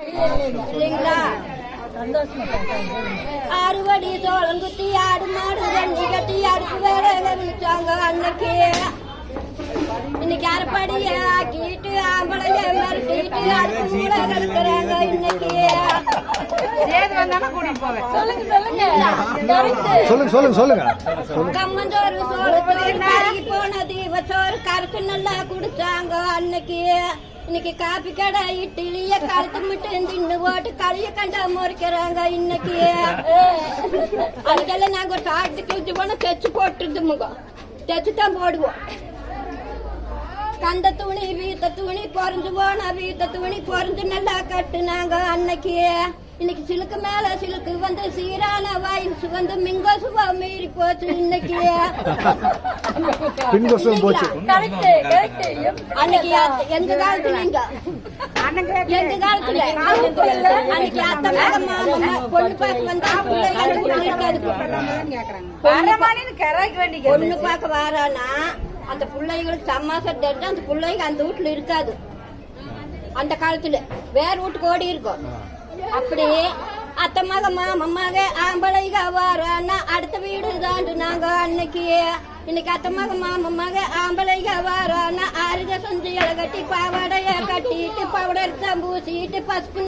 இல்லைங்களா? அறுவடி சோளம் குத்தி ஆடு மாடு தண்ணி கட்டி அடுப்பு வேற விழிச்சாங்க அன்னைக்கு. இன்னைக்கு அரைப்படிய ஆக்கிட்டு ஆம்பளைய மிரட்டிட்டு அடுப்பு மூட கிடக்குறாங்க இன்னைக்கு. கம்மஞ்சோறு சோளத்தோறு கருகி போன தீபச்சோறு கரைச்சு நல்லா குடிச்சாங்க அன்னைக்கு. இன்னைக்கு காப்பி கடை இட்லிய கழுத்து மட்டும் தின்னு போட்டு களிய கண்டா முறைக்கிறாங்க இன்னைக்கு. அதுக்கெல்லாம் நாங்க ஒரு சாப்பிட்டு கிழிச்சு போனா தைச்சு போட்டுருது முகம் தைச்சுதான் போடுவோம். கண்ட துணி வீத்த துணி பொறிஞ்சு போன வீத்த துணி பொறிஞ்சு நல்லா கட்டுனாங்க அன்னைக்கு. இன்னைக்கு சிலுக்கு மேல சிலுக்கு வந்து சீரான வயசு வந்து மிங்கோசுவா மீறி போச்சு இன்னைக்கு. அன்னைக்கு எங்க காலத்துல எங்க காலத்துல அன்னைக்கு அத்தை மக மாமா பொண்ணு பார்க்க வந்தா பொண்ணு பார்க்க வாரானா அந்த பிள்ளைங்களுக்கு சமாசம் தெரிஞ்சு அந்த பிள்ளைங்க அந்த வீட்டுல இருக்காது. அந்த காலத்துல வேற வீட்டுக்கு ஓடி இருக்கும். அப்படியே அத்தை மக மாமமாக ஆம்பளைங்க வாரானா அடுத்த வீடு தாண்டு நாங்க அன்னைக்கு. இன்னைக்கு அத்தை மக மாமமாக ஆம்பளைங்க வாரானா அருக செஞ்சு இலை கட்டி பாவாடைய கட்டிட்டு பவுடர் பூசிட்டு பசுப்பு